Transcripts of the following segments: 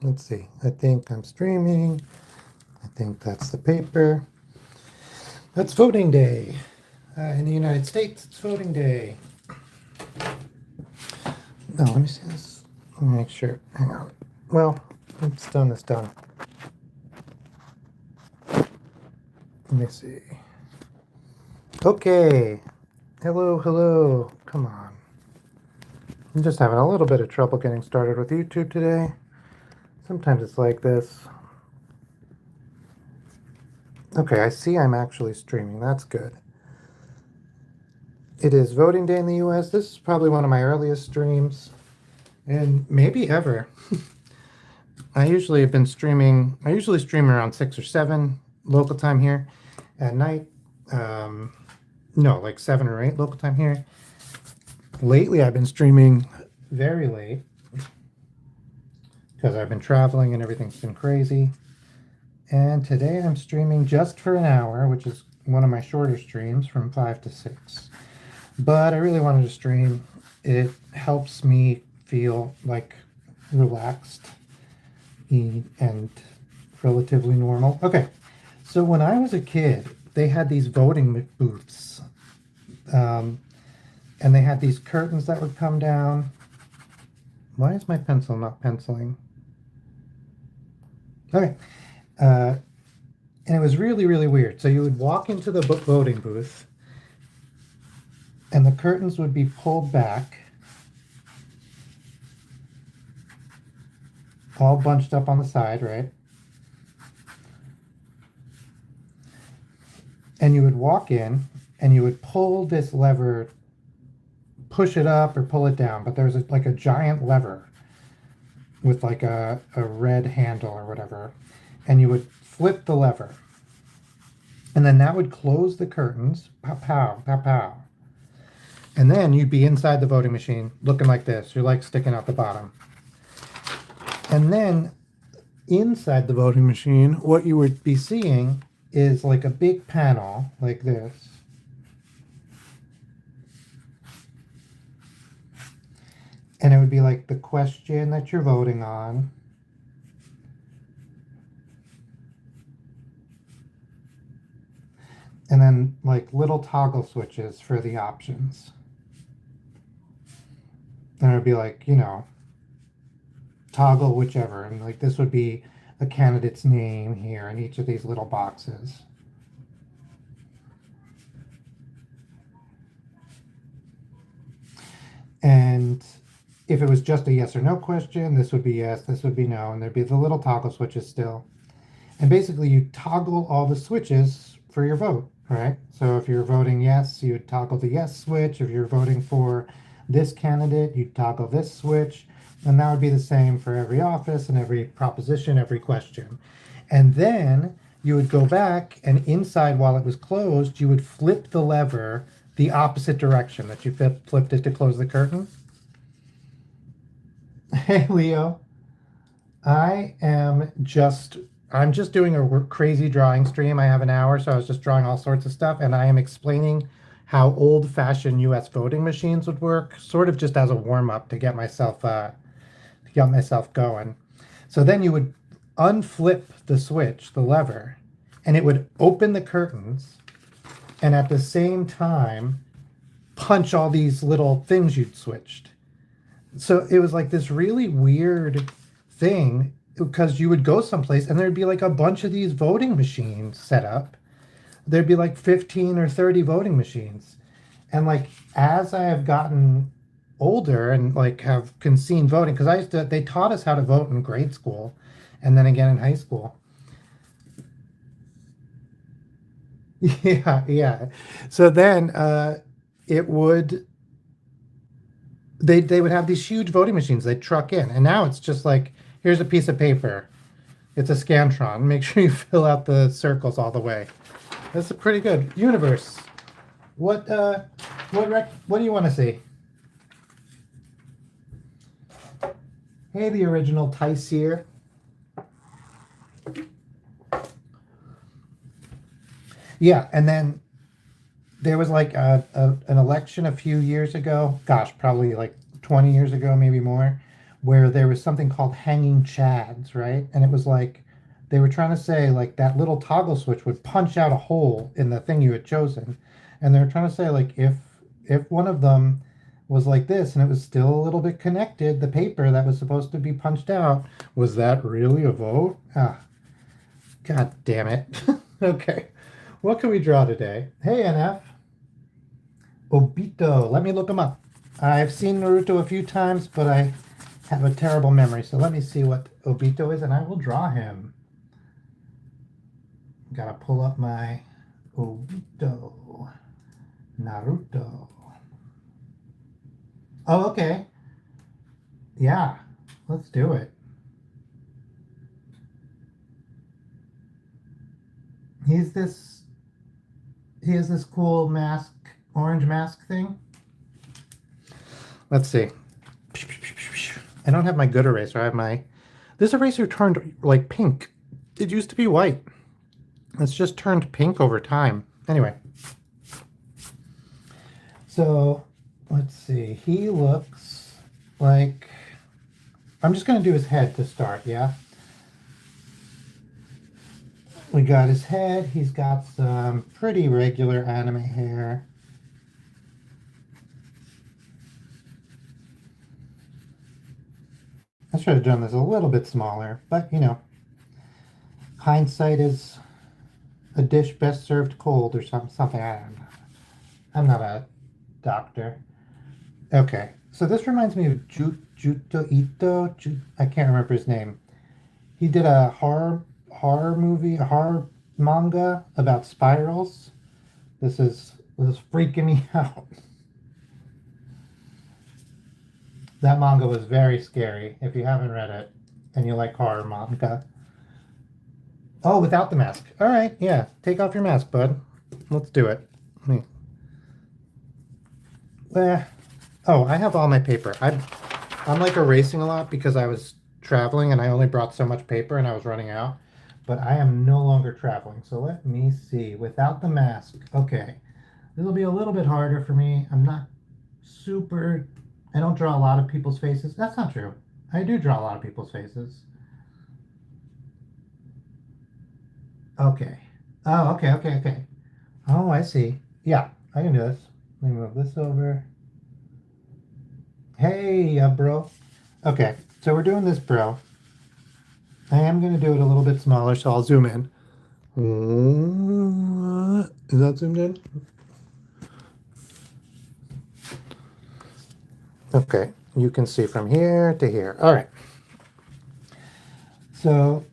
Let's see. I think I'm streaming. I think that's the paper. That's voting day. In the United States, it's voting day. No, let me see this. Let me make sure. Hang on. Well, it's done. It's done. Let me see. Okay. Hello, hello. Come on. I'm just having a little bit of trouble getting started with YouTube today. Sometimes it's like this. Okay, I see I'm actually streaming. That's good. It is voting day in the US. This is probably one of my earliest streams, and maybe ever. I usually stream around 6 or 7 local time here at night. No, like 7 or 8 local time here. Lately, I've been streaming very late because I've been traveling and everything's been crazy. And today I'm streaming just for an hour, which is one of my shorter streams from 5 to 6. But I really wanted to stream. It helps me feel like relaxed and relatively normal. Okay, so when I was a kid, they had these voting booths. And they had these curtains that would come down. Why is my pencil not penciling? Okay. And it was really, really weird. So you would walk into the voting booth, and the curtains would be pulled back, all bunched up on the side, right? And you would walk in, and you would pull this lever, push it up or pull it down, but there's like a giant lever with like a red handle or whatever, and you would flip the lever, and then that would close the curtains, pow, pow, pow, pow. And then you'd be inside the voting machine looking like this. You're like sticking out the bottom. And then inside the voting machine, what you would be seeing is like a big panel like this. And it would be like the question that you're voting on. And then like little toggle switches for the options. And it would be like, toggle whichever. And like this would be a candidate's name here in each of these little boxes. And if it was just a yes or no question, this would be yes, this would be no, and there'd be the little toggle switches still. And basically you toggle all the switches for your vote, right? So if you're voting yes, you would toggle the yes switch. If you're voting for this candidate, you'd toggle this switch. And that would be the same for every office and every proposition, every question. And then you would go back, and inside while it was closed, you would flip the lever the opposite direction that you flipped it to close the curtain. Hey, Leo. I'm just doing a crazy drawing stream. I have an hour, so I was just drawing all sorts of stuff, and I am explaining how old-fashioned U.S. voting machines would work, sort of just as a warm-up to get myself going. So then you would unflip the switch, the lever, and it would open the curtains, and at the same time punch all these little things you'd switched. So it was like this really weird thing, because you would go someplace and there'd be like a bunch of these voting machines set up. There'd be like 15 or 30 voting machines. And like as I have gotten older and like have seen voting, because they taught us how to vote in grade school and then again in high school. Yeah. So then it would they would have these huge voting machines they'd truck in, and now it's just like, here's a piece of paper, it's a Scantron, make sure you fill out the circles all the way. That's a pretty good universe. What do you want to see? Hey, the original Tice here. Yeah, and then there was like an election a few years ago, gosh, probably like 20 years ago, maybe more, where there was something called hanging chads, right? And it was like they were trying to say like that little toggle switch would punch out a hole in the thing you had chosen. And they were trying to say like if one of them was like this and it was still a little bit connected, the paper that was supposed to be punched out, was that really a vote? Ah, god damn it. Okay. What can we draw today? Hey NF. Obito. Let me look him up. I've seen Naruto a few times, but I have a terrible memory. So let me see what Obito is, and I will draw him. Gotta pull up my Obito. Naruto. Oh, okay. Yeah, let's do it. He has this cool mask, orange mask thing. Let's see. I don't have my good eraser. I have this eraser turned like pink. It used to be white. It's just turned pink over time. Anyway. So let's see. He looks like, I'm just going to do his head to start, yeah? We got his head. He's got some pretty regular anime hair. I should have done this a little bit smaller, but you know, hindsight is a dish best served cold or something. I don't know. I'm not a doctor. Okay, so this reminds me of Juto Ito. I can't remember his name. He did a horror movie, a horror manga about spirals. This is freaking me out. That manga was very scary. If you haven't read it and you like horror manga. Oh, without the mask. All right, yeah. Take off your mask, bud. Let's do it. Oh, I have all my paper. I'm like erasing a lot because I was traveling and I only brought so much paper and I was running out. But I am no longer traveling. So let me see. Without the mask. Okay. This will be a little bit harder for me. I'm not super... I don't draw a lot of people's faces. That's not true. I do draw a lot of people's faces. Okay. Oh, okay. Oh, I see. Yeah, I can do this. Let me move this over. Hey, bro. Okay, so we're doing this, bro. I am going to do it a little bit smaller, so I'll zoom in. Is that zoomed in? Okay, you can see from here to here. All right. So,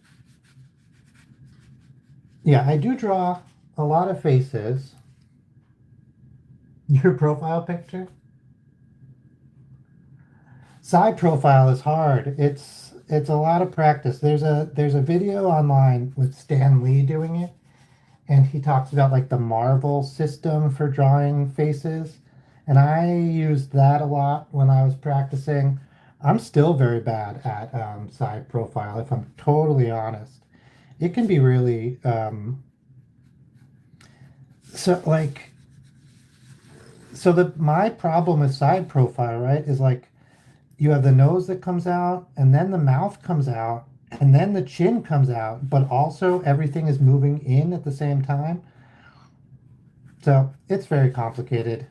yeah, I do draw a lot of faces. Your profile picture? Side profile is hard. It's a lot of practice. There's a video online with Stan Lee doing it, and he talks about like the Marvel system for drawing faces. And I used that a lot when I was practicing. I'm still very bad at side profile, if I'm totally honest. It can be really my problem with side profile, right, is like you have the nose that comes out, and then the mouth comes out, and then the chin comes out, but also everything is moving in at the same time. So it's very complicated.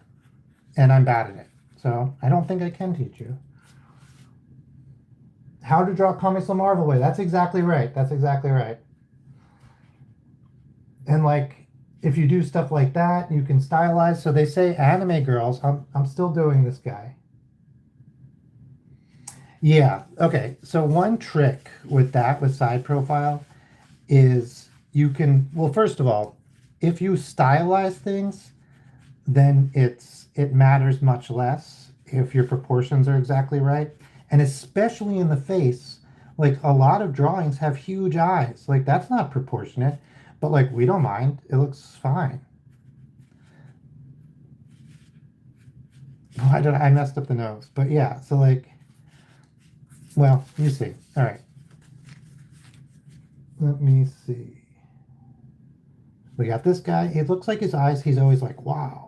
And I'm bad at it. So I don't think I can teach you. How to draw comics the Marvel way. That's exactly right. And like, if you do stuff like that, you can stylize. So they say anime girls. I'm still doing this guy. Yeah. Okay. So one trick with side profile is you can, well, first of all, if you stylize things, then it matters much less if your proportions are exactly right. And especially in the face, like a lot of drawings have huge eyes. Like that's not proportionate, but like we don't mind. It looks fine. I messed up the nose, but yeah, so like, well, you see. All right. Let me see. We got this guy. It looks like his eyes, he's always like, wow.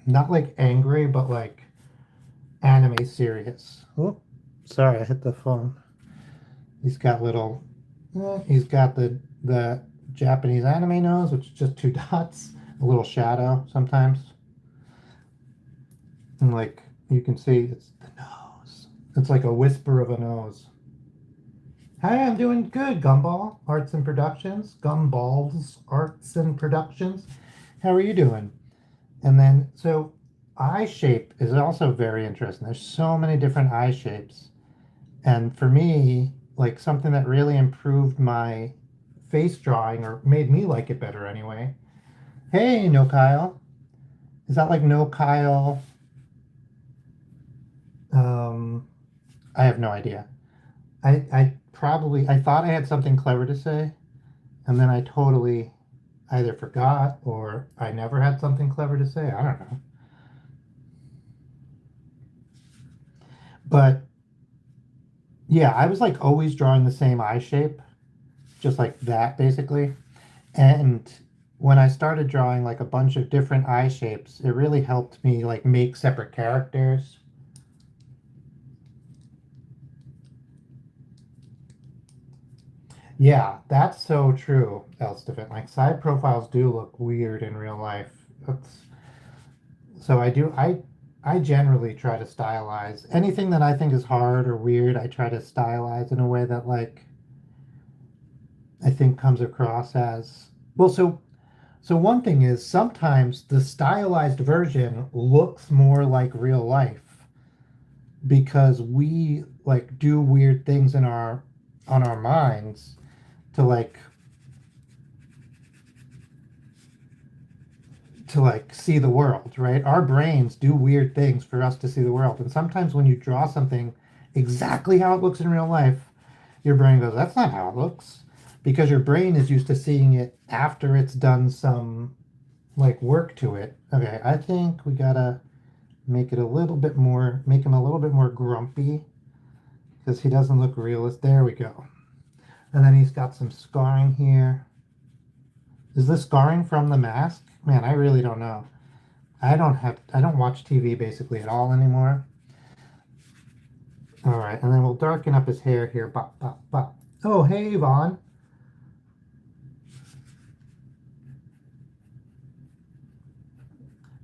Not like angry, but like anime serious. Oh, Sorry, I hit the phone. He's got little, he's got the Japanese anime nose, which is just two dots, a little shadow sometimes. And like you can see, it's the nose. It's like a whisper of a nose. Hi, I'm doing good, Gumball Arts and Productions. Gumball's Arts and Productions. How are you doing? And then, so eye shape is also very interesting. There's so many different eye shapes. And for me, like something that really improved my face drawing or made me like it better anyway. Hey, No Kyle. Is that like No Kyle? Um, I have no idea. I thought I had something clever to say, and then I totally either forgot or I never had something clever to say. I don't know. But yeah, I was like always drawing the same eye shape, just like that basically. And when I started drawing like a bunch of different eye shapes, it really helped me like make separate characters. Yeah, that's so true, Elstefan. Like side profiles do look weird in real life. That's, so I generally try to stylize anything that I think is hard or weird. I try to stylize in a way that like I think comes across as well. So one thing is sometimes the stylized version looks more like real life because we like do weird things in our on our minds to like see the world, right? Our brains do weird things for us to see the world. And sometimes when you draw something exactly how it looks in real life, your brain goes, that's not how it looks. Because your brain is used to seeing it after it's done some like work to it. Okay, I think we gotta make it a little bit more, make him a little bit more grumpy because he doesn't look realist. There we go. And then he's got some scarring here. Is this scarring from the mask? Man, I really don't know. I don't watch TV basically at all anymore. All right, and then we'll darken up his hair here. Bop, bop, bop. Oh, hey, Vaughn.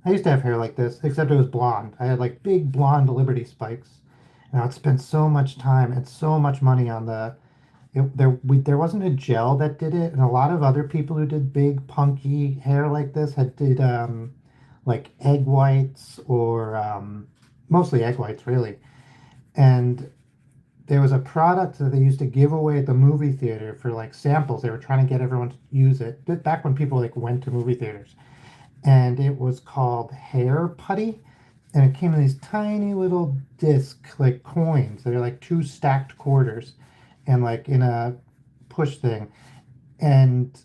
I used to have hair like this, except it was blonde. I had like big blonde Liberty spikes. And I'd spent so much time and so much money on there wasn't a gel that did it, and a lot of other people who did big punky hair like this had did like egg whites or mostly egg whites really. And there was a product that they used to give away at the movie theater for like samples. They were trying to get everyone to use it back when people like went to movie theaters, and it was called hair putty, and it came in these tiny little disc like coins. They're like two stacked quarters and like in a push thing, and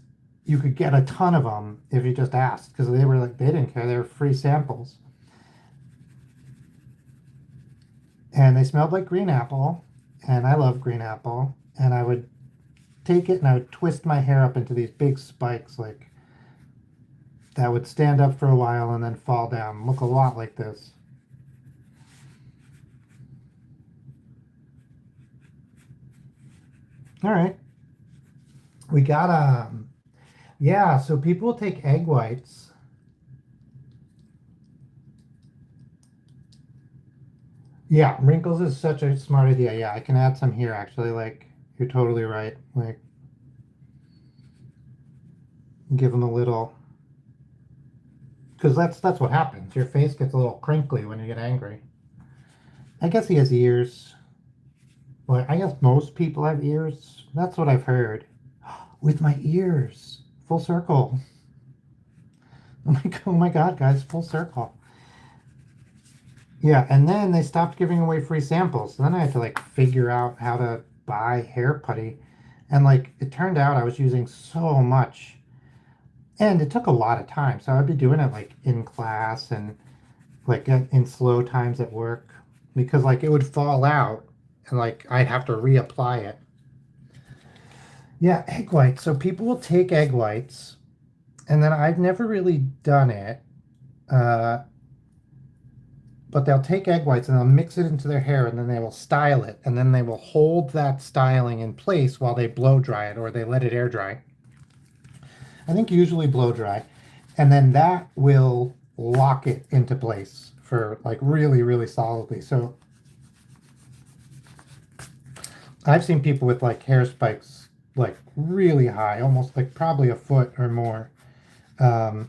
you could get a ton of them if you just asked because they were like they didn't care, they were free samples, and they smelled like green apple, and I love green apple, and I would take it and I would twist my hair up into these big spikes like that would stand up for a while and then fall down, look a lot like this. All right, we got yeah, so people take egg whites. Yeah, wrinkles is such a smart idea. Yeah, I can add some here actually. Like, you're totally right. Like, give them a little, because that's what happens. Your face gets a little crinkly when you get angry. I guess he has ears. Well, I guess most people have ears. That's what I've heard. With my ears, full circle. Oh my God, guys, full circle. Yeah, and then they stopped giving away free samples. So then I had to like figure out how to buy hair putty. And like it turned out I was using so much. And it took a lot of time. So I'd be doing it like in class and like in slow times at work because like it would fall out and like I'd have to reapply it. Yeah, egg whites. So people will take egg whites, and then I've never really done it. Uh, but they'll take egg whites and they'll mix it into their hair and then they will style it and then they will hold that styling in place while they blow dry it or they let it air dry. I think usually blow dry, and then that will lock it into place for like really, really solidly. So I've seen people with like hair spikes like really high, almost like probably a foot or more, that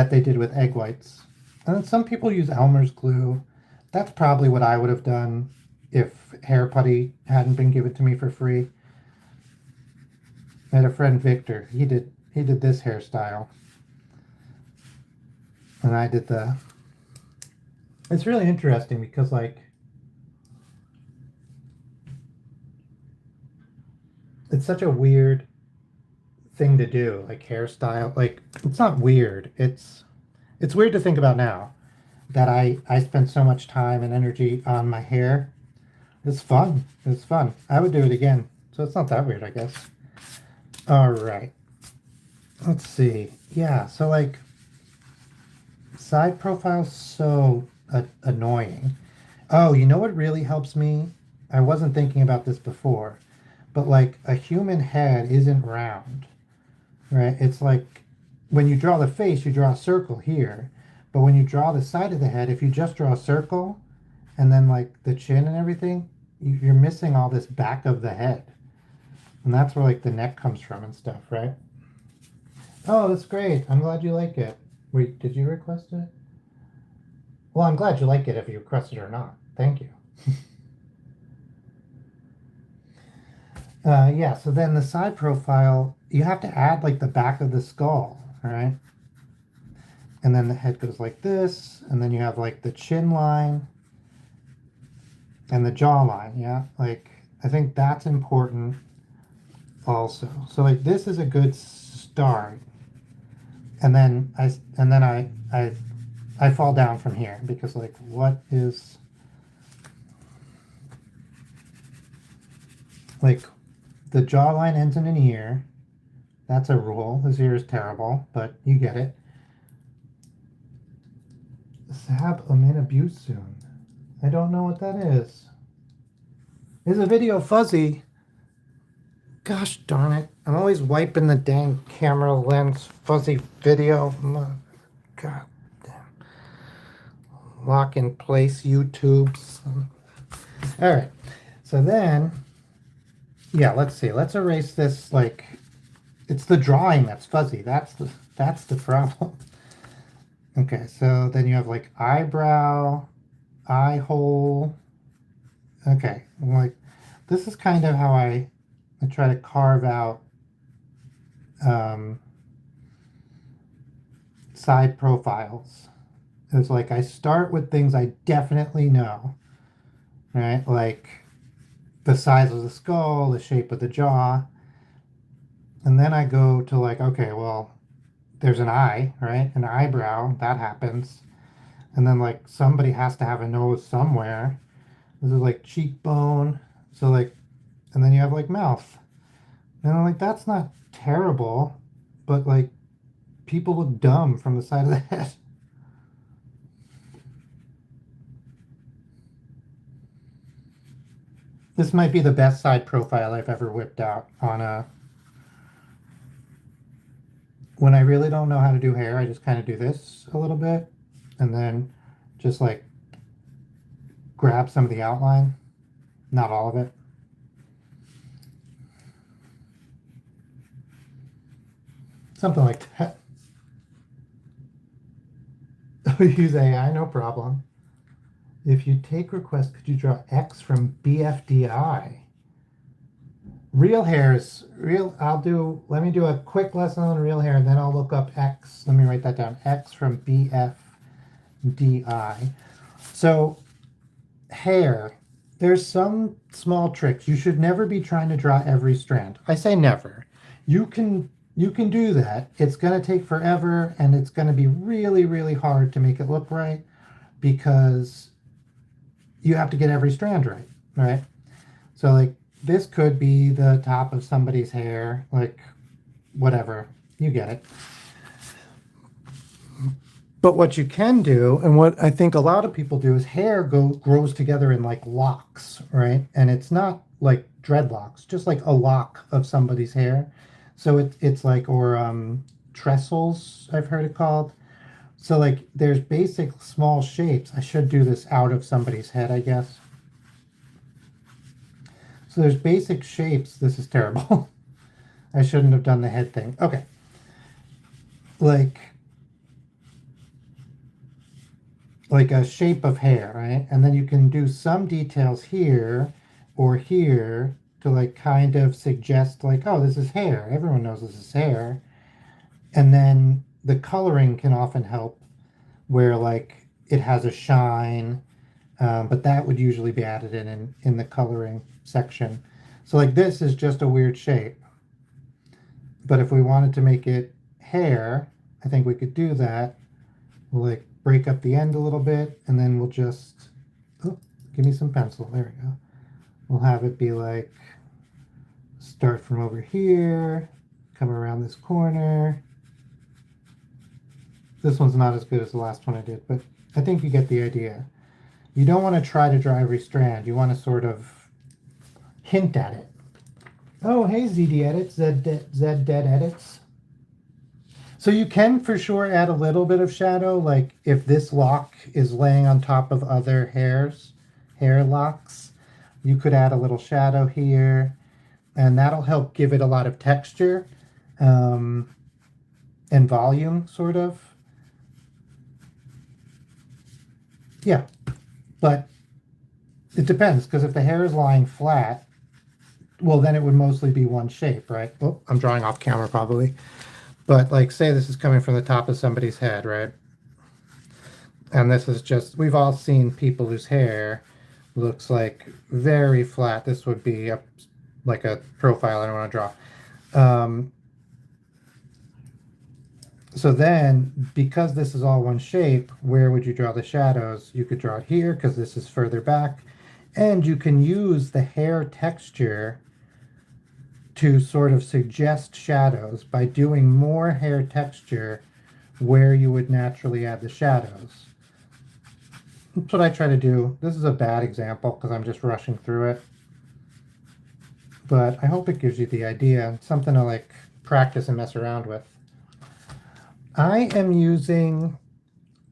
they did with egg whites. And then some people use Elmer's glue. That's probably what I would have done if hair putty hadn't been given to me for free. I had a friend, Victor. He did this hairstyle, and I did the. It's really interesting because like it's such a weird thing to do, like hairstyle. Like it's not weird. It's weird to think about now that I spent so much time and energy on my hair. It's fun. It's fun. I would do it again. So it's not that weird, I guess. All right. Let's see. Yeah, so like side profile's so annoying. Oh, you know what really helps me? I wasn't thinking about this before, but like a human head isn't round, right? It's like when you draw the face, you draw a circle here, but when you draw the side of the head, if you just draw a circle and then like the chin and everything, you're missing all this back of the head. And that's where like the neck comes from and stuff, right? Oh, that's great. I'm glad you like it. Wait, did you request it? Well, I'm glad you like it if you requested it or not. Thank you. Yeah, so then the side profile, you have to add like the back of the skull, all right? And then the head goes like this, and then you have like the chin line and the jawline, yeah? Like, I think that's important also. So like this is a good start. And then I fall down from here because like what is like the jawline ends in an ear. That's a rule. This ear is terrible, but you get it. Sab soon. I don't know what that is. Is the video fuzzy? Gosh darn it. I'm always wiping the dang camera lens fuzzy video. God damn. Lock in place YouTubes. All right. So then, yeah, let's see. Let's erase this. Like, it's the drawing that's fuzzy. That's the problem. Okay, so then you have like eyebrow, eye hole. Okay, like this is kind of how I try to carve out side profiles. It's like I start with things I definitely know, right? Like the size of the skull, the shape of the jaw. And then I go to like, okay, well, there's an eye, right? An eyebrow, that happens. And then like somebody has to have a nose somewhere. This is like cheekbone. So like, and then you have like mouth. And I'm like, that's not terrible, but like people look dumb from the side of the head. This might be the best side profile I've ever whipped out on a... When I really don't know how to do hair, I just kind of do this a little bit and then just like grab some of the outline, not all of it. Something like that. Use AI, no problem. If you take requests, could you draw X from BFDI? Real hair is real. Let me do a quick lesson on real hair and then I'll look up X. Let me write that down. X from BFDI. So hair, there's some small tricks. You should never be trying to draw every strand. I say never. You can do that. It's going to take forever and it's going to be really, really hard to make it look right because you have to get every strand right, right? So like this could be the top of somebody's hair, like whatever, you get it. But what you can do, and what I think a lot of people do, is hair grows together in like locks, right? And it's not like dreadlocks, just like a lock of somebody's hair. So it's like, or trestles, I've heard it called. So like there's basic small shapes. I should do this out of somebody's head, I guess. So there's basic shapes. This is terrible. I shouldn't have done the head thing. Okay. Like a shape of hair, right? And then you can do some details here or here to like kind of suggest like, oh, this is hair. Everyone knows this is hair. And then the coloring can often help where like it has a shine, but that would usually be added in the coloring section. So like this is just a weird shape. But if we wanted to make it hair, I think we could do that. We'll like break up the end a little bit, and then we'll just, oh, give me some pencil. There we go. We'll have it be like, start from over here, come around this corner. This one's not as good as the last one I did, but I think you get the idea. You don't want to try to draw every strand. You want to sort of hint at it. Oh, hey, ZD Edits, Z Dead Edits. So you can for sure add a little bit of shadow, like if this lock is laying on top of other hair locks, you could add a little shadow here, and that'll help give it a lot of texture and volume, sort of. Yeah, but it depends, because if the hair is lying flat, well, then it would mostly be one shape, right? Oh, I'm drawing off camera probably. But like, say this is coming from the top of somebody's head, right? And this is just, we've all seen people whose hair looks like very flat. This would be like a profile I don't want to draw. So then, because this is all one shape, where would you draw the shadows? You could draw it here because this is further back. And you can use the hair texture to sort of suggest shadows by doing more hair texture where you would naturally add the shadows. That's what I try to do. This is a bad example because I'm just rushing through it. But I hope it gives you the idea, something to like practice and mess around with. I am using,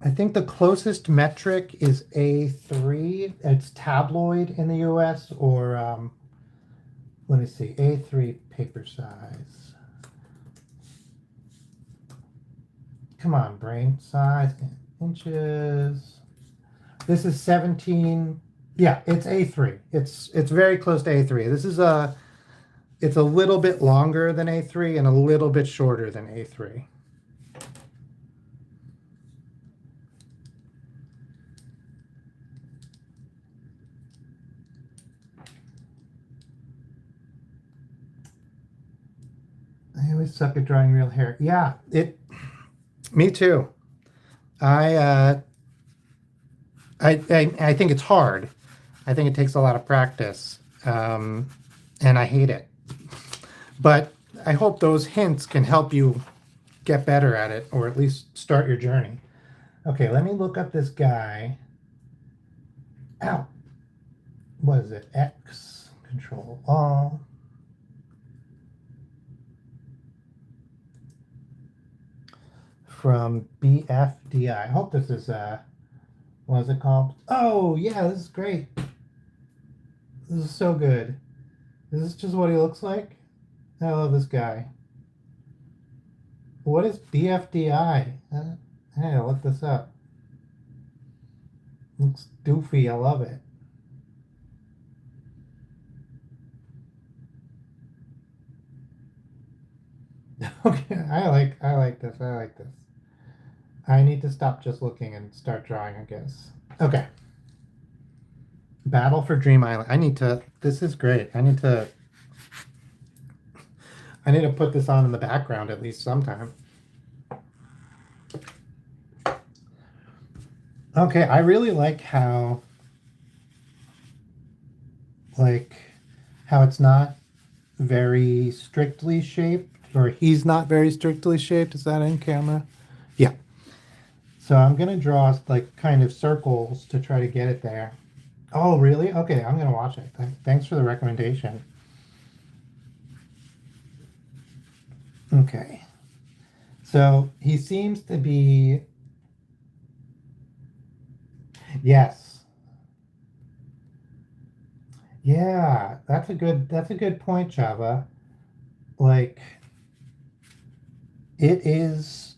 I think the closest metric is A3. It's tabloid in the US, or let me see, A3 paper size. Come on, brain, size, inches. This is 17. Yeah, it's A3. It's very close to A3. This is it's a little bit longer than A3 and a little bit shorter than A3. I always suck at drawing real hair. Yeah, me too. I think it's hard. I think it takes a lot of practice, and I hate it. But I hope those hints can help you get better at it, or at least start your journey. Okay, let me look up this guy. Ow. What is it? X, Control All. From BFDI. I hope this is, what is it called? Oh, yeah, this is great. This is so good. Is this just what he looks like? I love this guy. What is BFDI? Hey, I'll look this up. Looks doofy. I love it. Okay, I like this. I like this. I need to stop just looking and start drawing, I guess. Okay. Battle for Dream Island. This is great. I need to put this on in the background at least sometime. Okay, I really like how it's not very strictly shaped, or he's not very strictly shaped. Is that in camera? Yeah. So I'm going to draw like kind of circles to try to get it there. Oh, really? Okay, I'm going to watch it. Thanks for the recommendation. Okay. So he seems to be, yes. Yeah, that's a good point, Java. Like it is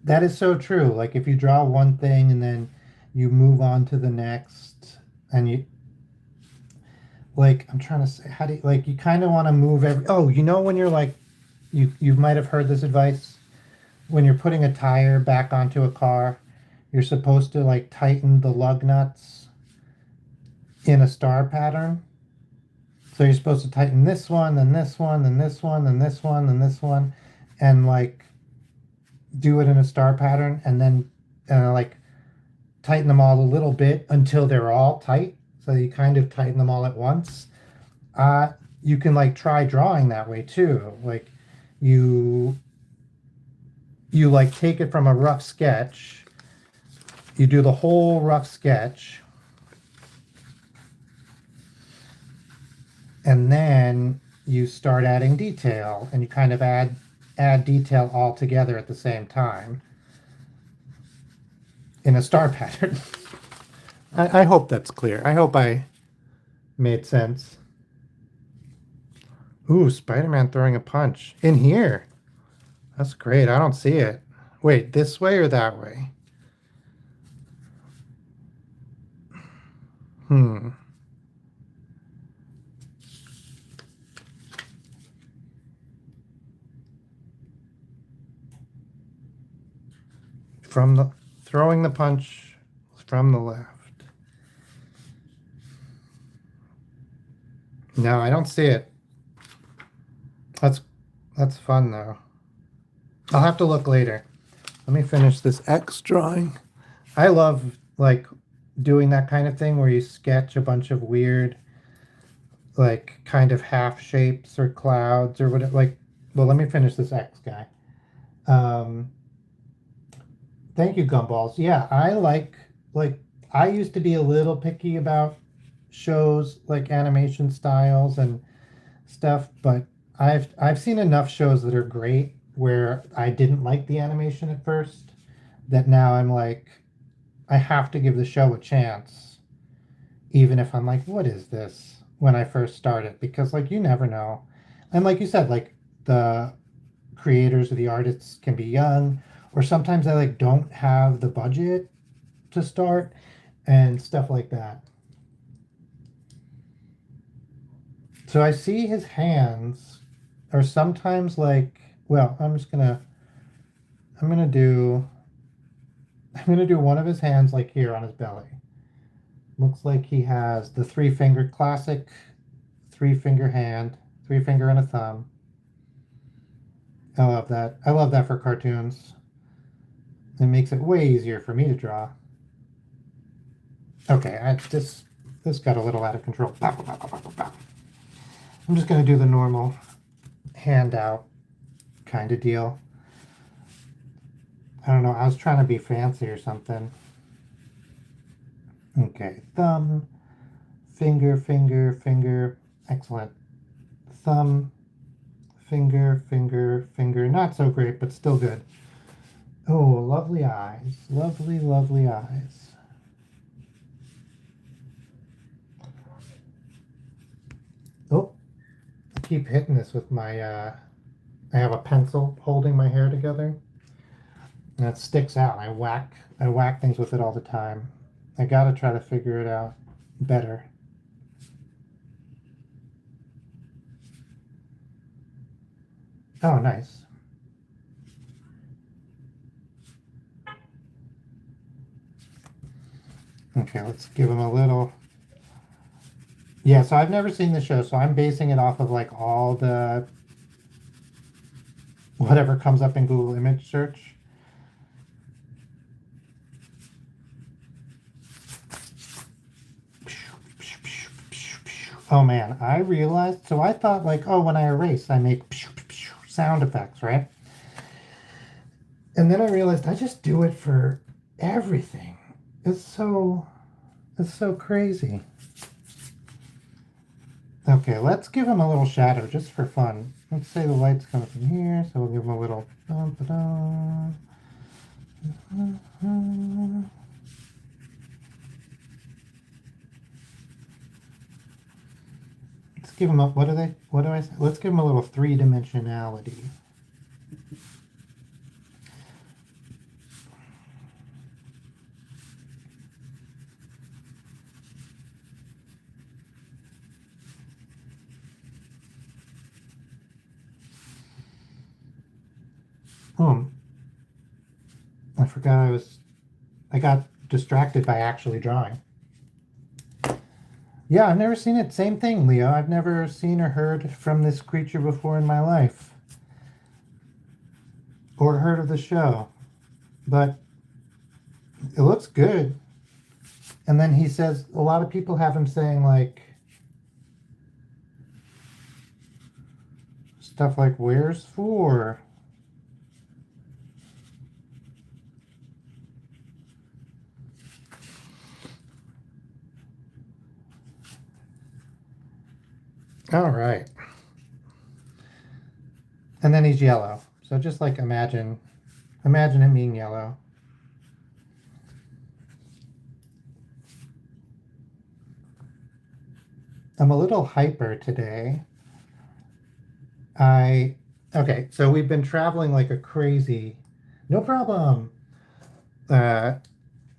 that is so true. Like if you draw one thing and then you move on to the next and you like I'm trying to say how do you like you kind of want to move every oh, you know when you're like you might have heard this advice when you're putting a tire back onto a car, you're supposed to like tighten the lug nuts in a star pattern. So you're supposed to tighten this one, then this one, then this one, then this one, then this one, and like do it in a star pattern, and then like tighten them all a little bit until they're all tight. So you kind of tighten them all at once. Uh, you can like try drawing that way too. Like you you like take it from a rough sketch. You do the whole rough sketch, and then you start adding detail, and you kind of add detail all together at the same time in a star pattern. I hope that's clear. I hope I made sense. Ooh, Spider-Man throwing a punch in here. That's great. I don't see it. Wait, this way or that way? Hmm. From the throwing the punch from the left. No, I don't see it. That's fun though. I'll have to look later. Let me finish this X drawing. I love like doing that kind of thing where you sketch a bunch of weird like kind of half shapes or clouds or whatever like well let me finish this X guy. Um Thank you, Gumballs. Yeah, I like I used to be a little picky about shows like animation styles and stuff, but I've seen enough shows that are great where I didn't like the animation at first that now I'm like I have to give the show a chance even if I'm like what is this when I first started because like you never know. And like you said like the creators or the artists can be young or sometimes they like don't have the budget to start and stuff like that. So I see his hands are sometimes like well, I'm gonna do I'm gonna do one of his hands like here on his belly. Looks like he has the three finger classic three finger hand, three finger and a thumb. I love that. I love that for cartoons. It makes it way easier for me to draw. Okay, this got a little out of control. I'm just going to do the normal handout kind of deal. I don't know. I was trying to be fancy or something. Okay, thumb, finger, finger, finger. Excellent. Thumb, finger, finger, finger. Not so great, but still good. Oh, lovely eyes. Lovely, lovely eyes. Oh, I keep hitting this with my, I have a pencil holding my hair together. And it sticks out. I whack things with it all the time. I gotta try to figure it out better. Oh, nice. Okay, let's give him a little. Yeah, so I've never seen the show, so I'm basing it off of like all the whatever comes up in Google image search. Oh man, I realized, so I thought like, oh, when I erase, I make sound effects, right? And then I realized I just do it for everything. It's so crazy. Okay, let's give him a little shadow just for fun. Let's say the light's coming from here, so we'll give him a little let's give him a what do I say? Let's give him a little three-dimensionality. Oh, I forgot I got distracted by actually drawing. Yeah, I've never seen it. Same thing, Leo. I've never seen or heard from this creature before in my life. Or heard of the show. But it looks good. And then he says, a lot of people have him saying like, stuff like, where's for? All right. And then he's yellow. So just like imagine him being yellow. I'm a little hyper today. Okay, so we've been traveling like a crazy. No problem. My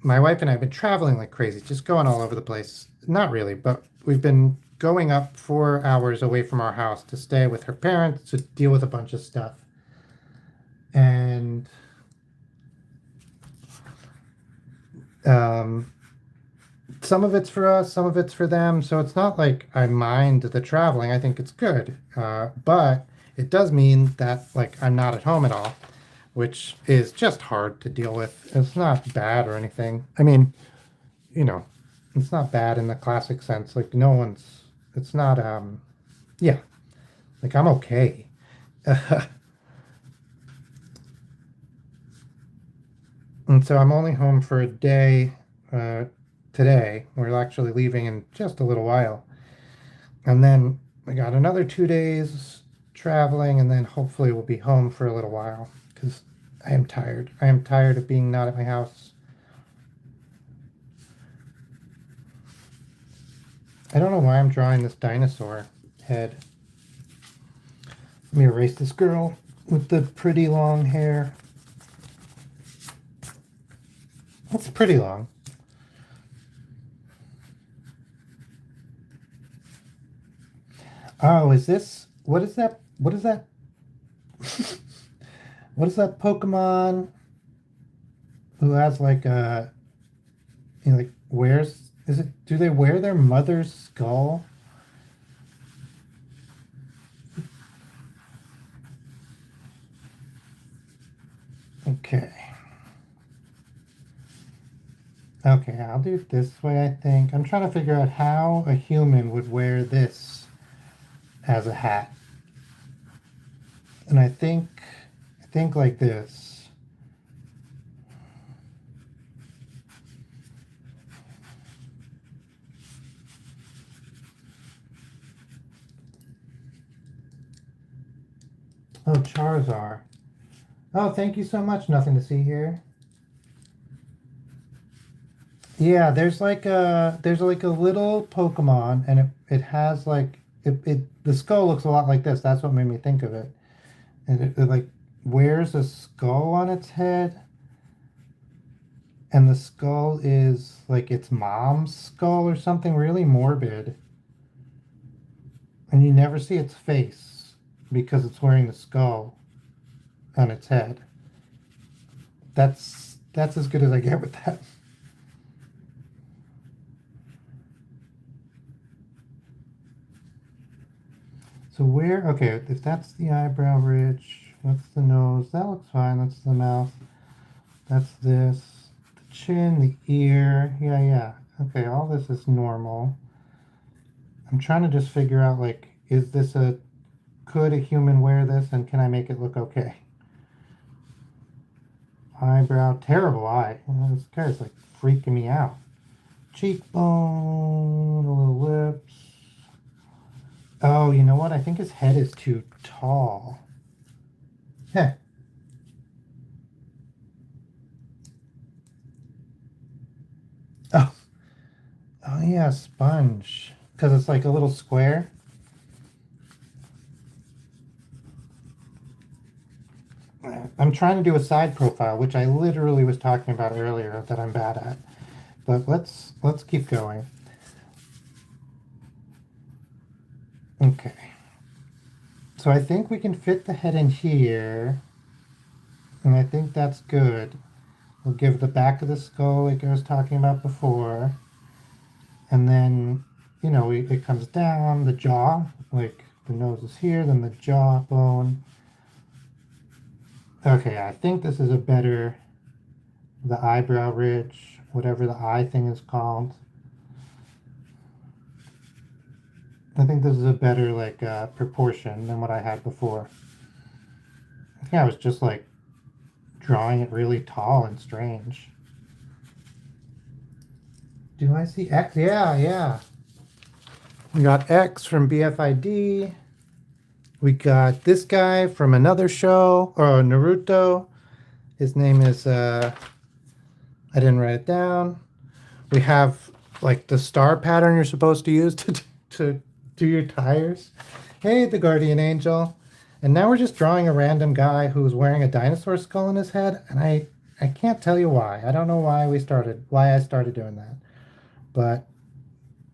wife and I have been traveling like crazy, just going all over the place. Not really, but we've been going up 4 hours away from our house to stay with her parents to deal with a bunch of stuff. And some of it's for us, some of it's for them. So it's not like I mind the traveling. I think it's good. But it does mean that like I'm not at home at all, which is just hard to deal with. It's not bad or anything. I mean, you know, it's not bad in the classic sense. Like it's not, yeah, like I'm okay. And so I'm only home for a day today. We're actually leaving in just a little while. And then we got another 2 days traveling, and then hopefully we'll be home for a little while because I am tired. I am tired of being not at my house. I don't know why I'm drawing this dinosaur head. Let me erase this girl with the pretty long hair. That's pretty long. Oh, what is that? What is that? What is that Pokemon who has like a, like do they wear their mother's skull? Okay. Okay, I'll do it this way, I think. I'm trying to figure out how a human would wear this as a hat. And I think like this. Oh, Charizard. Oh, thank you so much. Nothing to see here. Yeah, there's like a little Pokemon, and it has like the skull looks a lot like this. That's what made me think of it. And it like wears a skull on its head, and the skull is like its mom's skull or something really morbid. And you never see its face because it's wearing the skull on its head. That's as good as I get with that. So okay, if that's the eyebrow ridge, what's the nose? That looks fine. That's the mouth. That's this. The chin, the ear. Yeah. Okay, all this is normal. I'm trying to just figure out, like, could a human wear this and can I make it look okay? eyebrow. Terrible eye. This guy's like freaking me out. Cheekbone, a little lips. Oh, you know what? I think his head is too tall. Heh. Oh, oh yeah, sponge. Because it's like a little square. I'm trying to do a side profile, which I literally was talking about earlier that I'm bad at. But let's keep going. Okay. So I think we can fit the head in here. And I think that's good. We'll give the back of the skull like I was talking about before. And then, you know, it comes down, the jaw, like the nose is here, then the jawbone. Okay, I think this is a better, the eyebrow ridge, whatever the eye thing is called. I think this is a better like proportion than what I had before. I think I was just like drawing it really tall and strange. Do I see X? Yeah, yeah. We got X from BFID. We got this guy from another show, or Naruto. His name is, I didn't write it down. We have like the star pattern you're supposed to use to do your tires. Hey, the Guardian Angel. And now we're just drawing a random guy who's wearing a dinosaur skull in his head. And I can't tell you why. I don't know why I started doing that. But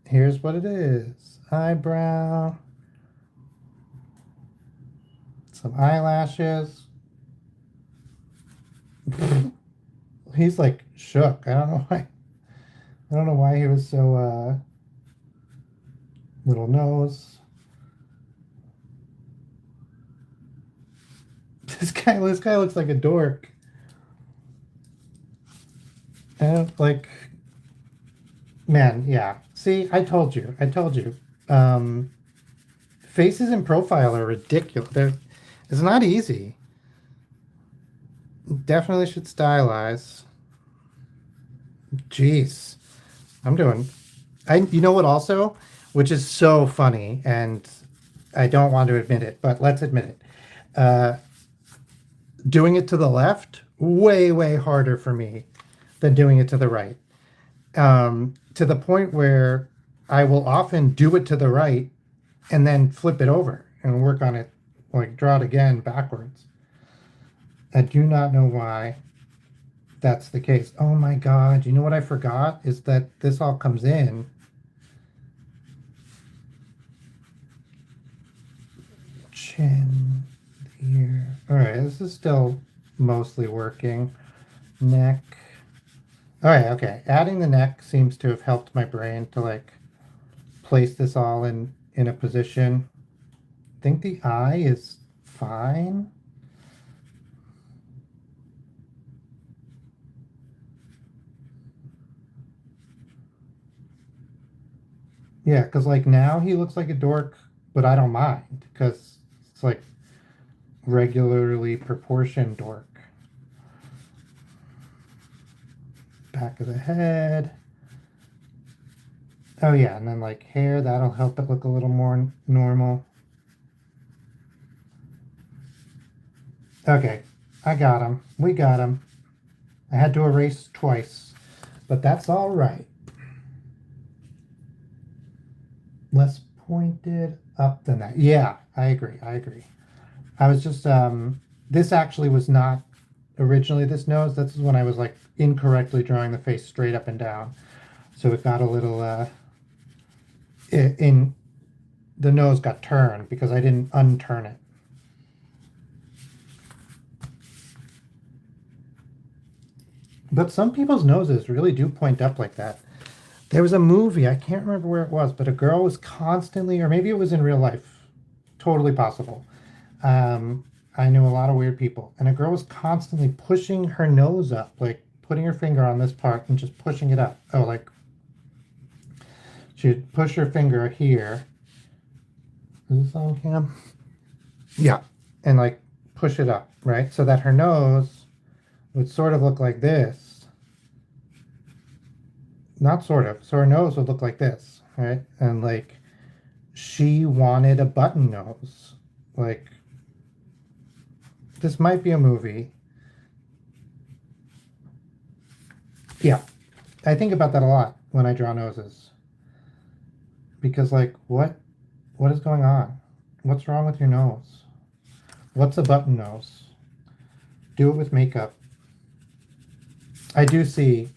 here's what it is. Eyebrow. Some eyelashes. He's like shook. I don't know why. I don't know why he was so little nose. This guy looks like a dork. And like, man, yeah. See, I told you. Faces in profile are ridiculous. It's not easy. Definitely should stylize. Jeez. You know what also, which is so funny, and I don't want to admit it, but let's admit it. Doing it to the left, way, way harder for me than doing it to the right. To the point where I will often do it to the right and then flip it over and work on it, like draw it again backwards. I do not know why that's the case. Oh my God, you know what I forgot is that this all comes in. Chin, ear. All right, this is still mostly working. Neck. All right, okay. Adding the neck seems to have helped my brain to like place this all in a position. I think the eye is fine. Yeah, because like now he looks like a dork, but I don't mind because it's like regularly proportioned dork. Back of the head. Oh yeah, and then like hair, that'll help it look a little more normal. Okay, I got him. We got him. I had to erase twice, but that's all right. Less pointed up than that. Yeah, I agree. I was just, this actually was not originally this nose. This is when I was like incorrectly drawing the face straight up and down. So it got a little, the nose got turned because I didn't unturn it. But some people's noses really do point up like that. There was a movie, I can't remember where it was, but a girl was constantly, or maybe it was in real life, totally possible. I knew a lot of weird people, and a girl was constantly pushing her nose up, like putting her finger on this part and just pushing it up. Oh, like she'd push her finger here. Is this on cam? Yeah, and like push it up, right? So that her nose would sort of look like this. Not sort of. So her nose would look like this, right? And like she wanted a button nose. Like this might be a movie. Yeah. I think about that a lot when I draw noses. Because like what is going on? What's wrong with your nose? What's a button nose? Do it with makeup. I do see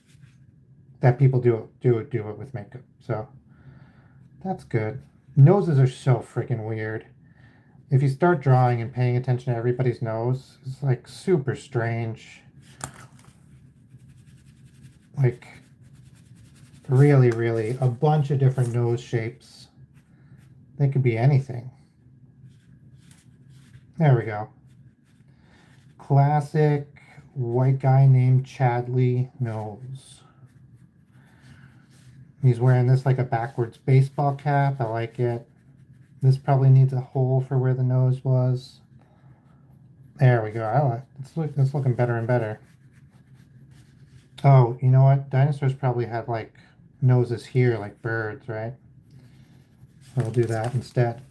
that people do it with makeup. So that's good. Noses are so freaking weird. If you start drawing and paying attention to everybody's nose, it's like super strange. Like really, really a bunch of different nose shapes. They could be anything. There we go. Classic white guy named Chadley nose. He's wearing this like a backwards baseball cap. I like it. This probably needs a hole for where the nose was. There we go. I like it's looking better and better. Oh, you know what? Dinosaurs probably had like noses here like birds, right? So we'll do that instead.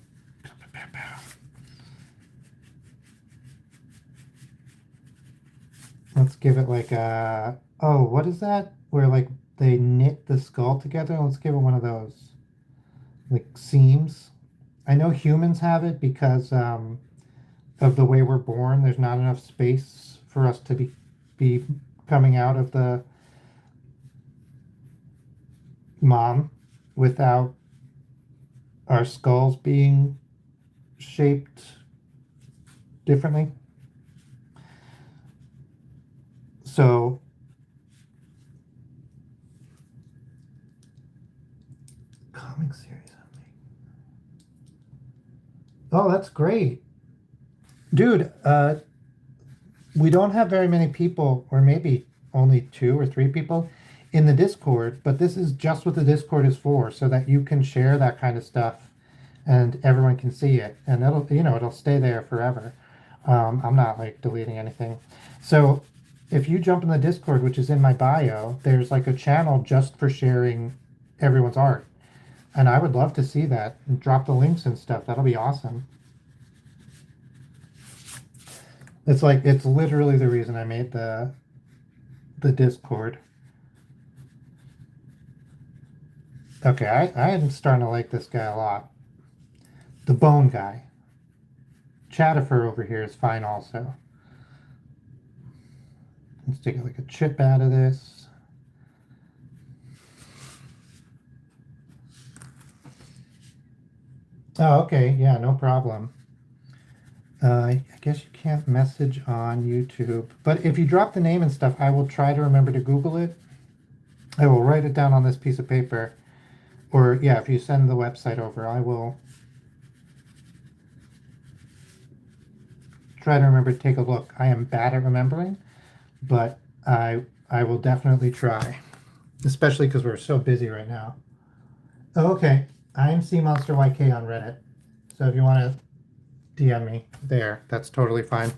Let's give it like a, oh, what is that? Where like they knit the skull together? Let's give it one of those. Like seams. I know humans have it because of the way we're born. There's not enough space for us to be coming out of the mom without our skulls being shaped differently. So comic series on me. Oh, that's great. Dude, we don't have very many people, or maybe only 2 or 3 people in the Discord, but this is just what the Discord is for, so that you can share that kind of stuff and everyone can see it, and it'll stay there forever. I'm not like deleting anything. So if you jump in the Discord, which is in my bio, there's like a channel just for sharing everyone's art. And I would love to see that and drop the links and stuff. That'll be awesome. It's literally the reason I made the Discord. Okay, I am starting to like this guy a lot. The bone guy. Chatifer over here is fine also. Let's take like a chip out of this. Oh, okay, yeah, no problem. I guess you can't message on YouTube, but if you drop the name and stuff, I will try to remember to Google it. I will write it down on this piece of paper, or yeah, if you send the website over, I will try to remember to take a look. I am bad at remembering, but I will definitely try, especially because we're so busy right now. Oh, okay, I am CMonsterYK on Reddit, so if you want to DM me there, that's totally fine.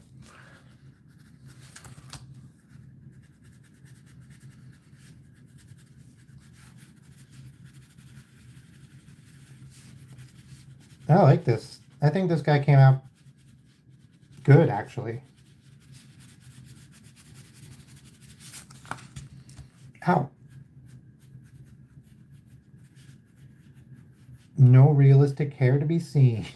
I like this. I think this guy came out good, actually. Ow. No realistic hair to be seen.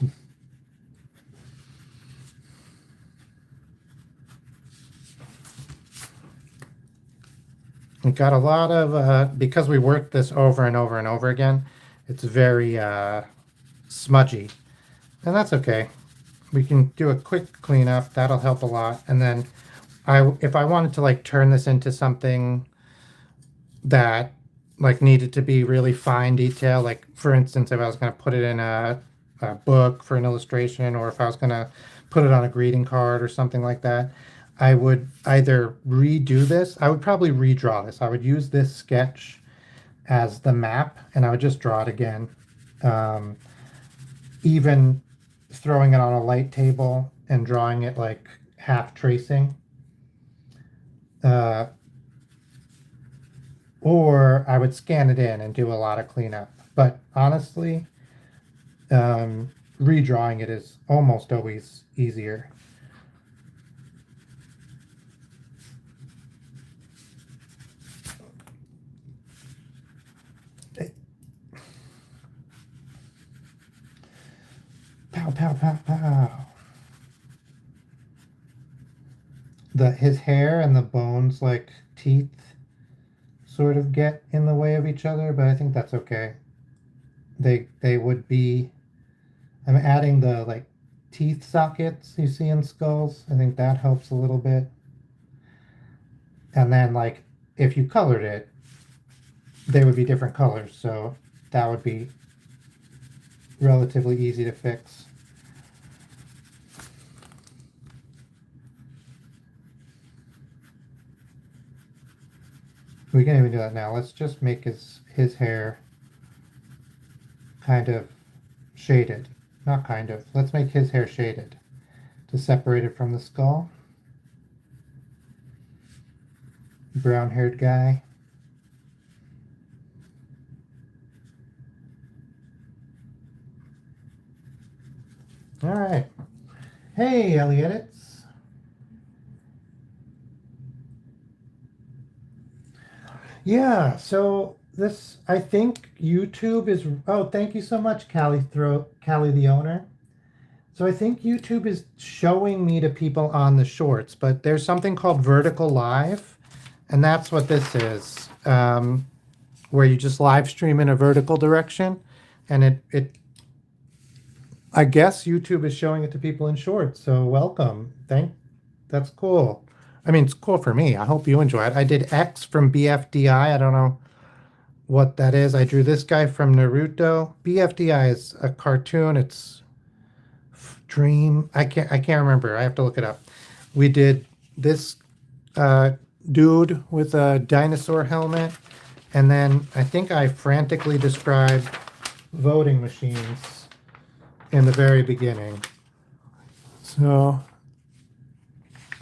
We got a lot of, because we worked this over and over and over again, it's very smudgy. And that's okay. We can do a quick cleanup. That'll help a lot. And then if I wanted to like turn this into something that like needed to be really fine detail, like for instance, if I was going to put it in a book for an illustration, or if I was going to put it on a greeting card or something like that, I would either redo this. I would probably redraw this. I would use this sketch as the map, and I would just draw it again. Even throwing it on a light table and drawing it like half tracing. Uh, or I would scan it in and do a lot of cleanup. But honestly, redrawing it is almost always easier. Pow, pow, pow, pow. His hair and the bones, like teeth, sort of get in the way of each other, but I think that's okay. They would be. I'm adding the like teeth sockets you see in skulls. I think that helps a little bit. And then like if you colored it, they would be different colors, so that would be relatively easy to fix. We can even do that now. Let's just make his hair kind of shaded. Not kind of. Let's make his hair shaded to separate it from the skull. Brown-haired guy. All right. Hey, Elliotts. Yeah, so this, I think YouTube is, oh, thank you so much, Callie the owner. So I think YouTube is showing me to people on the shorts, but there's something called vertical live, and that's what this is, where you just live stream in a vertical direction, and I guess YouTube is showing it to people in shorts. So welcome. That's cool. I mean, it's cool for me. I hope you enjoy it. I did X from BFDI. I don't know what that is. I drew this guy from Naruto. BFDI is a cartoon. It's Dream. I can't remember. I have to look it up. We did this dude with a dinosaur helmet, and then I think I frantically described voting machines in the very beginning. So,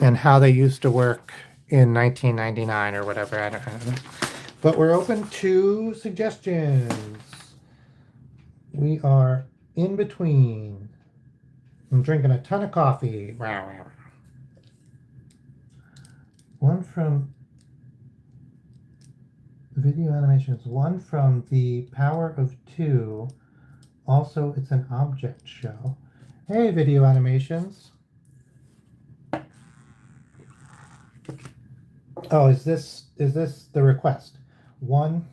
and how they used to work in 1999 or whatever. I don't know. But we're open to suggestions. We are in between. I'm drinking a ton of coffee. One from video animations. One from The Power of Two. Also, it's an object show. Hey, video animations. Oh, is this the request? One.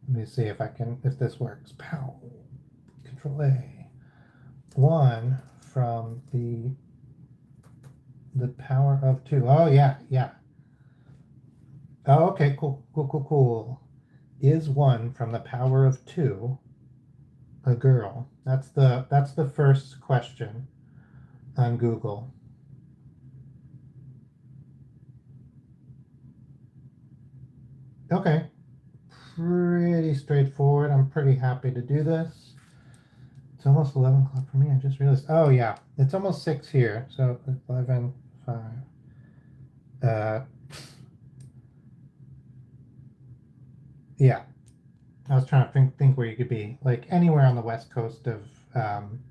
Let me see if this works. Pow. Control A. One from the Power of Two. Oh yeah. Oh, okay, cool. Is one from The Power of Two a girl? That's the first question on Google. Okay, pretty straightforward. I'm pretty happy to do this. It's almost 11 o'clock for me. I just realized. Oh yeah, it's almost 6 here. So 11, 5. Yeah, I was trying to think where you could be, like anywhere on the west coast of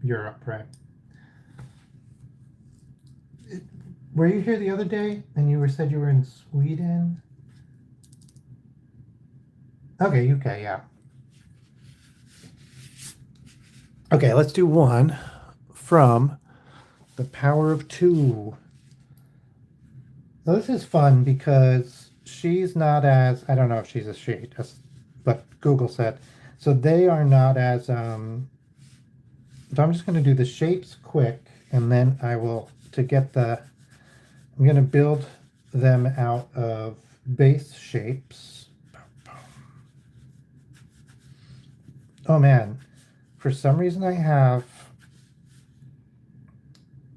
Europe, right? Were you here the other day and you said you were in Sweden? Okay, UK, yeah. Okay, let's do one from The Power of Two. Well, this is fun because she's not as, I don't know if she's a she, but Google said. So they are not as, so I'm just going to do the shapes quick, and then I will, I'm going to build them out of base shapes. Oh man, for some reason I have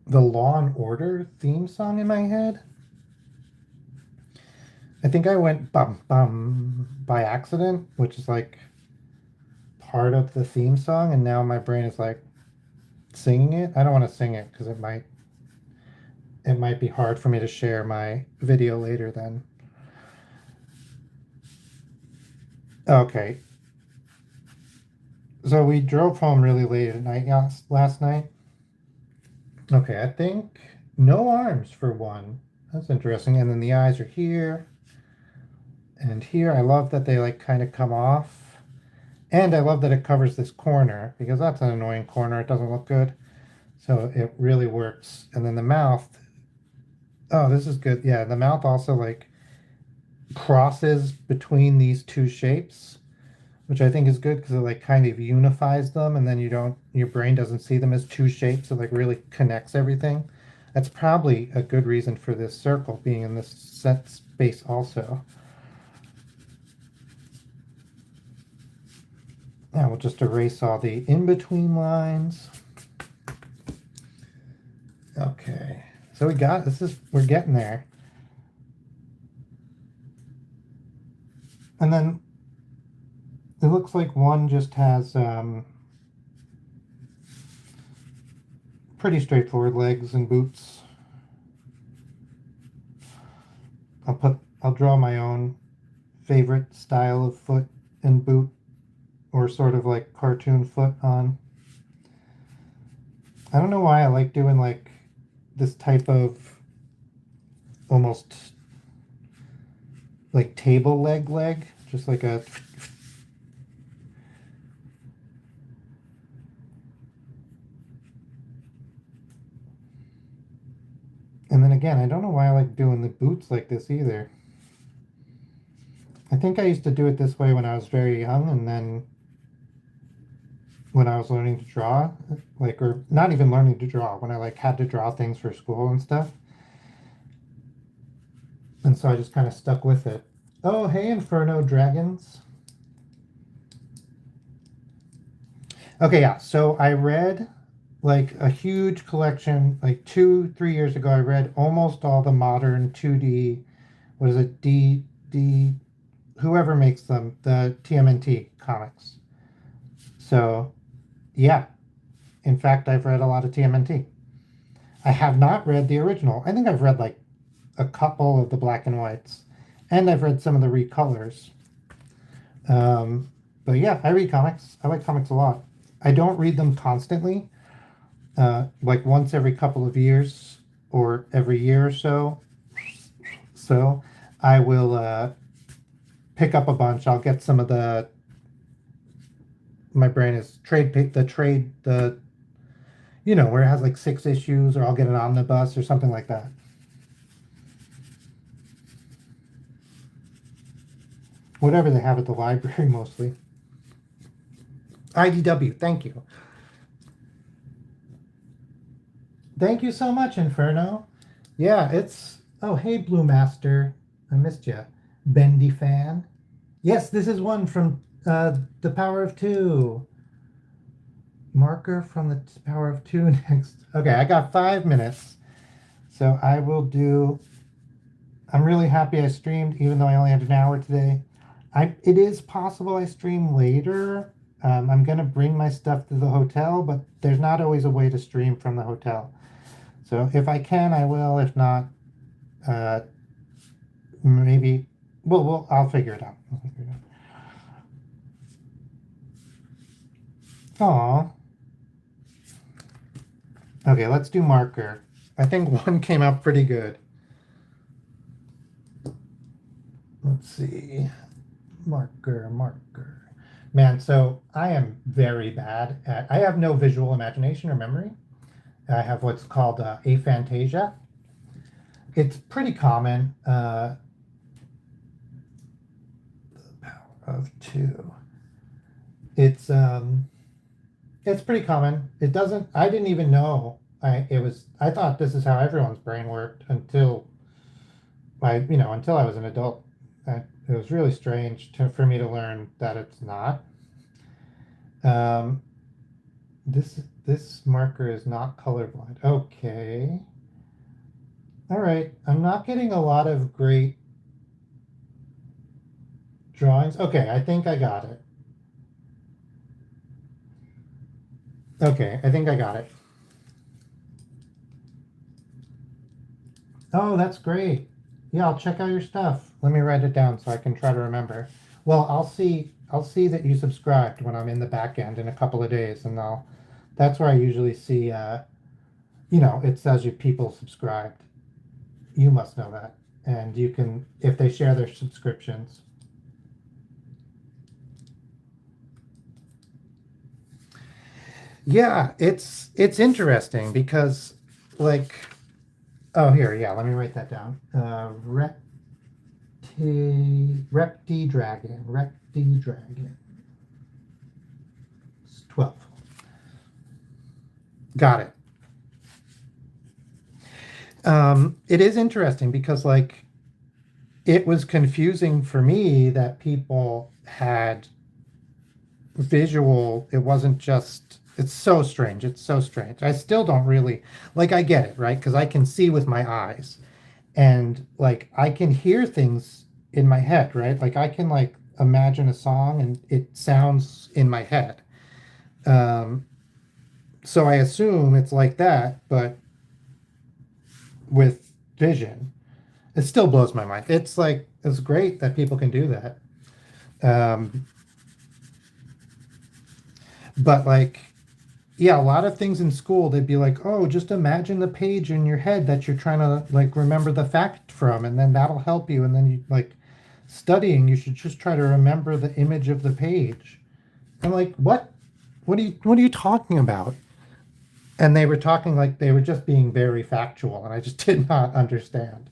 the Law and Order theme song in my head. I think I went bum bum by accident, which is like part of the theme song, and now my brain is like singing it. I don't want to sing it because it might it might be hard for me to share my video later then. Okay. So we drove home really late at night last night. Okay, I think no arms for one. That's interesting. And then the eyes are here and here. I love that they like kind of come off. And I love that it covers this corner because that's an annoying corner. It doesn't look good. So it really works. And then the mouth. Oh, this is good. Yeah, the mouth also like crosses between these two shapes, which I think is good because it like kind of unifies them, and then your brain doesn't see them as two shapes. It like really connects everything. That's probably a good reason for this circle being in this set space also. Now we'll just erase all the in-between lines. Okay, so we're getting there. And then it looks like one just has pretty straightforward legs and boots. I'll draw my own favorite style of foot and boot, or sort of like cartoon foot on. I don't know why I like doing like this type of almost like table leg, just like a and then again, I don't know why I like doing the boots like this either. I think I used to do it this way when I was very young, and then when I was learning to draw, like, or not even learning to draw, when I like had to draw things for school and stuff. And so I just kind of stuck with it. Oh, hey, Inferno Dragons. Okay, yeah, so I read like a huge collection, like 2-3 years ago. I read almost all the modern 2D, what is it, whoever makes them, the TMNT comics. So, yeah, in fact, I've read a lot of TMNT. I have not read the original. I think I've read like a couple of the black and whites, and I've read some of the recolors. But yeah, I read comics. I like comics a lot. I don't read them constantly, like once every couple of years or every year or so. So I will pick up a bunch. I'll get some of my brain is the where it has like 6 issues, or I'll get an omnibus or something like that. Whatever they have at the library, mostly. IDW, thank you. Thank you so much, Inferno. Yeah, oh, hey, Blue Master. I missed you. Bendy fan. Yes, this is one from The Power of Two. Marker from The Power of Two next. Okay, I got 5 minutes. So I will do... I'm really happy I streamed, even though I only had an hour today. It is possible I stream later. I'm going to bring my stuff to the hotel, but there's not always a way to stream from the hotel. So if I can, I will. If not, maybe... Well, I'll figure it out. Aw. Okay, let's do marker. I think one came out pretty good. Let's see. Marker. Man, so I am very bad at... I have no visual imagination or memory. I have what's called aphantasia. It's pretty common. The Power of Two. It's pretty common. I didn't even know I thought this is how everyone's brain worked until until I was an adult. It was really strange for me to learn that it's not. This marker is not colorblind. Okay. All right. I'm not getting a lot of great drawings. Okay, I think I got it. Okay, I think I got it. Oh, that's great. Yeah, I'll check out your stuff. Let me write it down so I can try to remember. Well, I'll see that you subscribed when I'm in the back end in a couple of days, and I'll that's where I usually see it says you people subscribed. You must know that. And you can if they share their subscriptions. Yeah, it's interesting because like oh here, yeah, let me write that down. Repti Dragon. It's 12. Got it. It is interesting because like it was confusing for me that people had visual. It wasn't just it's so strange. It's so strange. I still don't really like I get it, right? Because I can see with my eyes and like I can hear things in my head, right? Like I can like imagine a song and it sounds in my head. Um, so I assume it's like that, but with vision. It still blows my mind. It's like it's great that people can do that. Um, but like yeah, a lot of things in school they'd be like, "Oh, just imagine the page in your head that you're trying to like remember the fact from and then that'll help you." And then you like studying, you should just try to remember the image of the page. I'm like, "What? What are you talking about?" And they were talking like they were just being very factual and I just did not understand.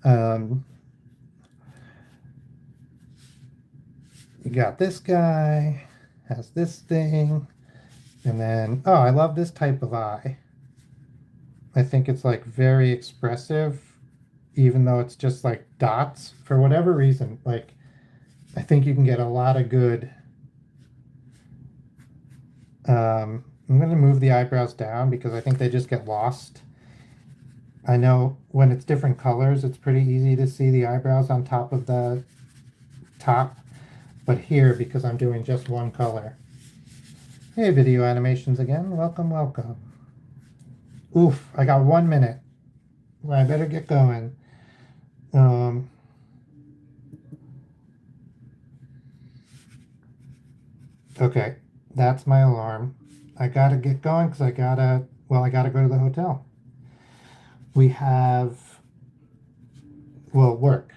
Um, you got this guy has this thing and then oh, I love this type of eye. I think it's like very expressive, even though it's just like dots for whatever reason. Like, I think you can get a lot of good. I'm going to move the eyebrows down because I think they just get lost. I know when it's different colors, it's pretty easy to see the eyebrows on top of the top. But here, because I'm doing just one color. Hey, video animations again. Welcome, welcome. Oof, I got 1 minute. Well, I better get going. Um, okay, that's my alarm. I gotta get going because I gotta go to the hotel. We have, well, work,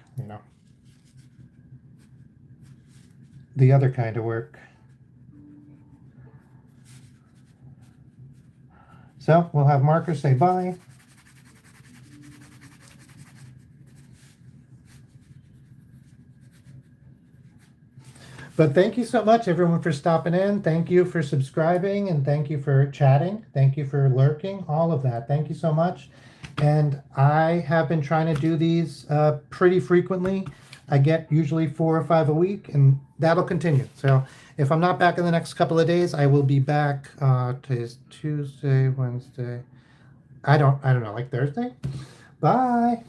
the other kind of work. So we'll have Marker say bye. But thank you so much, everyone, for stopping in. Thank you for subscribing, and thank you for chatting. Thank you for lurking, all of that. Thank you so much. And I have been trying to do these pretty frequently. I get usually 4 or 5 a week, and that'll continue. So if I'm not back in the next couple of days, I will be back. Today's Tuesday, Wednesday. I don't know, like Thursday. Bye.